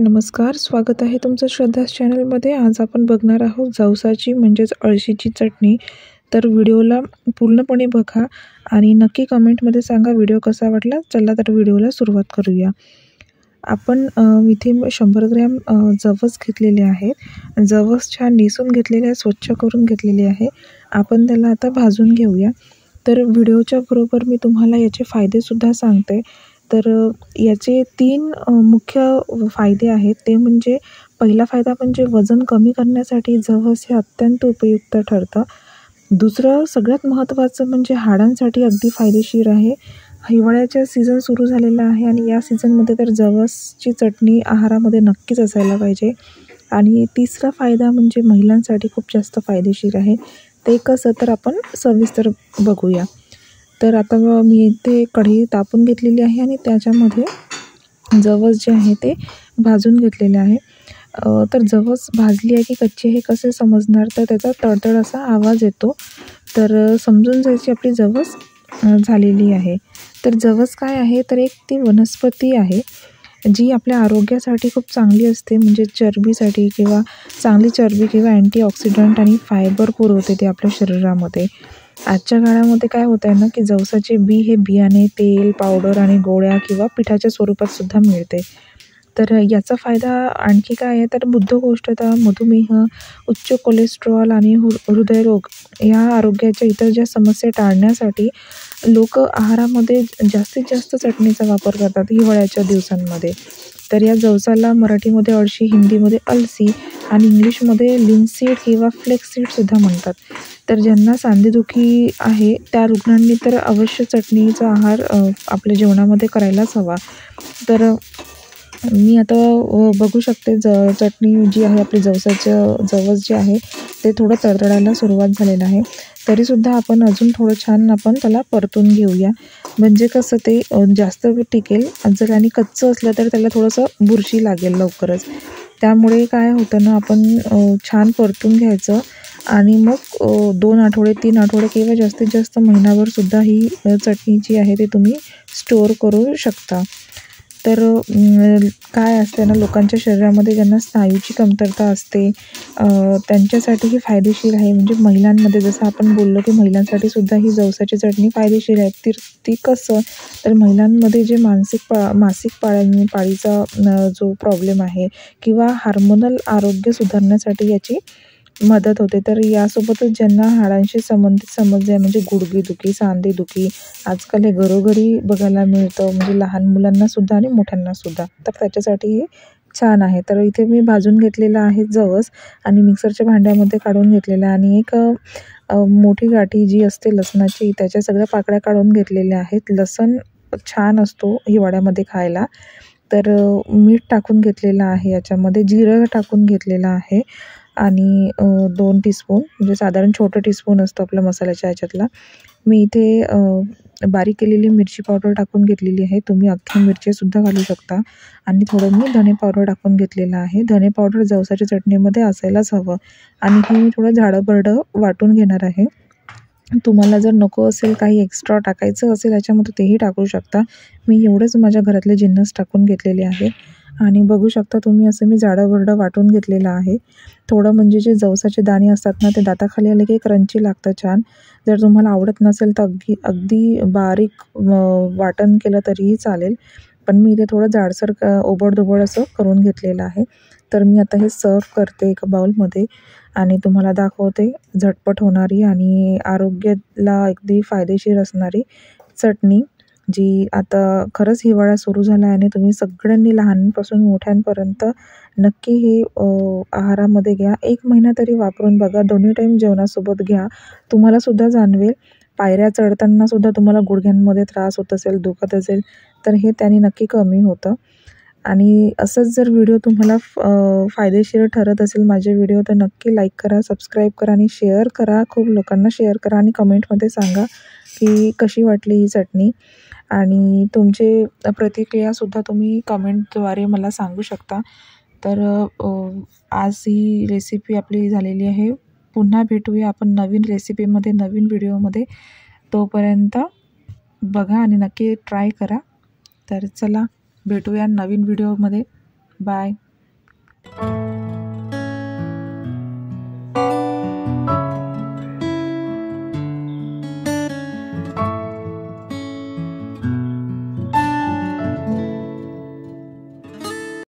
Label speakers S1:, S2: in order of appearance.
S1: नमस्कार, स्वागत आहे तुमचं श्रद्धास चॅनलमध्ये। आज आपण बघणार आहोत जवसाची म्हणजेच अळशीची चटणी। तर व्हिडिओला पूर्णपणे बघा आणि नक्की कमेंटमध्ये सांगा व्हिडिओ कसा वाटला। चला तर व्हिडिओला सुरुवात करूया। आपण इथे 100 ग्रॅम जवस घेतलेले आहेत। जवस छान निसून घेतलेले आहे, स्वच्छ करून घेतलेले आहे। आपण त्याला आता भाजून घेऊया। तर व्हिडिओच्या बरोबर मी तुम्हाला याचे फायदेसुद्धा सांगते। तर याचे 3 मुख्य फायदे आहेत। ते म्हणजे पहिला फायदा म्हणजे वजन कमी करण्यासाठी जवस हे अत्यंत उपयुक्त ठरतं। दुसरं सगळ्यात महत्त्वाचं म्हणजे हाडांसाठी अगदी फायदेशीर आहे। हिवाळ्याचा सीझन सुरू झालेला आहे आणि या सीझनमध्ये तर जवसची चटणी आहारामध्ये नक्कीच असायला पाहिजे। आणि तिसरा फायदा म्हणजे महिलांसाठी खूप जास्त फायदेशीर आहे। ते कसं तर आपण सविस्तर बघूया। तर आता मी इथे कढई तापून घेतलेली आहे आणि त्याच्यामध्ये जवस जे आहे ते भाजून घेतलेले आहे। तर जवस भाजली आहे की कच्ची आहे कसे समजणार, तर त्याचा तडतड असा आवाज येतो। तर समजून जायची आपली जवस झालेली आहे। तर जवस काय आहे तर एक ती वनस्पती आहे जी आपल्या आरोग्यासाठी खूप चांगली असते। म्हणजे चरबीसाठी किंवा चांगली चरबी किंवा अँटीऑक्सिडंट आणि फायबर पुरवते ते आपल्या शरीरामध्ये। आजच्या काळामध्ये काय होत आहे ना की जवसाचे बी हे बियाणे, तेल, पावडर आणि गोळ्या किंवा पिठाच्या स्वरूपात सुद्धा मिळते। तर याचा फायदा आणखी काय आहे तर बद्धकोष्ठता, मधुमेह, उच्च कोलेस्ट्रॉल आणि हृदयरोग या आरोग्याच्या इतर ज्या समस्या टाळण्यासाठी लोक आहारामध्ये जास्तीत जास्त चटणीचा वापर करतात हिवाळ्याच्या दिवसांमध्ये। तर या जवसाला मराठीमध्ये अळशी, हिंदीमध्ये अलसी आणि इंग्लिशमध्ये लिनसीड किंवा फ्लेक्सीडसुद्धा म्हणतात। तर ज्यांना सांधेदुखी आहे त्या रुग्णांनी तर अवश्य चटणीचा आहार आपल्या जेवणामध्ये करायलाच हवा। तर मी आता बघू शकते चटणी जी आहे आपली जवस जे आहे ते थोडं तडतडायला सुरुवात झालेलं आहे। तरीसुद्धा आपण अजून थोडं छान आपण त्याला परतून घेऊया। म्हणजे कसं ते जास्त टिकेल। जर आणि कच्चं असलं तर त्याला थोडंसं बुरशी लागेल लवकरच। त्यामुळे काय होतं ना, आपण छान परतून घ्यायचं आणि मग 2 आठवडे, 3 आठवडे किंवा जास्तीत जास्त महिनाभरसुद्धा ही चटणी जी आहे ते तुम्ही स्टोअर करू शकता। तर काय असते ना, लोकांच्या शरीरामध्ये ज्यांना स्नायूची कमतरता असते त्यांच्यासाठी ही फायदेशीर आहे। म्हणजे महिलांमध्ये जसं आपण बोललो की महिलांसाठी सुद्धा ही जवसाची चटणी फायदेशीर आहे। ती कसं तर महिलांमध्ये जे मासिक पाळीचा जो प्रॉब्लेम आहे किंवा हार्मोनल आरोग्य सुधारण्यासाठी याची मदत होते। तर यासोबतच ज्यांना हाडांशी संबंधित समस्या म्हणजे गुडघेदुखी, सांधेदुखी आजकाल हे घरोघरी बघायला मिळतं, म्हणजे लहान मुलांनासुद्धा आणि मोठ्यांनासुद्धा, तर त्याच्यासाठी हे छान आहे। तर इथे मी भाजून घेतलेलं आहे जवस आणि मिक्सरच्या भांड्यामध्ये काढून घेतलेलं आहे आणि एक मोठी गाठी जी असते लसणाची त्याच्या सगळ्या पाकळ्या काढून घेतलेल्या आहेत। लसण छान असतो हिवाळ्यामध्ये खायला। तर मीठ टाकून घेतलेलं आहे, याच्यामध्ये जिरं टाकून घेतलेलं आहे आणि 2 टीस्पून म्हणजे साधारण छोटं टीस्पून असतं आपल्या मसाल्याच्या ह्याच्यातला। मी इथे बारीक केलेली मिरची पावडर टाकून घेतलेली आहे। तुम्ही अख्ख्या मिरच्यासुद्धा घालू शकता आणि थोडं मी धने पावडर टाकून घेतलेलं आहे। धने पावडर जवसाच्या चटणीमध्ये असायलाच हवं आणि हे मी थोडं जाडं-भरडं वाटून घेणार आहे। तुम्हाला जर नको असेल काही एक्स्ट्रा टाकायचं असेल याच्यामध्ये तेही टाकू शकता। मी एवढंच माझ्या घरातले जिन्नस टाकून घेतलेले आहे आणि बघू शकता तुम्ही असं मी जाडं-भरडं वाटून घेतलेलं आहे। थोडं म्हणजे जे जवसाचे दाणे असतात ना ते दाताखाली आले की क्रंची लागतं छान। जर तुम्हाला आवडत नसेल तर अगदी बारीक वाटण केलं तरीही चालेल, पण मी इथे थोडं जाडसर ओबड-धोबड असं करून घेतलेलं आहे। तर मी आता हे सर्व्ह करते एका बाउलमध्ये आणि तुम्हाला दाखवते झटपट होणारी आणि आरोग्याला अगदी फायदेशीर असणारी चटणी, जी आता खरंच हिवाळा सुरू झाला आहे आणि तुम्ही सगळ्यांनी लहानांपासून मोठ्यांपर्यंत नक्की हे आहारामध्ये घ्या। 1 महिना तरी वापरून बघा, दोन्ही टाईम जेवणासोबत घ्या। तुम्हालासुद्धा जाणवेल, पायऱ्या चढतानासुद्धा तुम्हाला गुडघ्यांमध्ये त्रास होत असेल, दुखत असेल तर हे त्याने नक्की कमी होतं। आणि असंच जर व्हिडिओ तुम्हाला फायदेशीर ठरत असेल माझे व्हिडिओ तर नक्की लाईक करा, सबस्क्राईब करा आणि शेअर करा। खूप लोकांना शेअर करा आणि कमेंटमध्ये सांगा की कशी वाटली ही चटणी आणि तुमचे प्रतिक्रियासुद्धा तुम्ही कमेंटद्वारे मला सांगू शकता। तर आज ही रेसिपी आपली झालेली आहे। पुन्हा भेटूया आपण नवीन रेसिपीमध्ये, नवीन व्हिडिओमध्ये। तोपर्यंत बघा आणि नक्की ट्राय करा। तर चला भेटूया नवीन व्हिडिओमध्ये। बाय। आहे.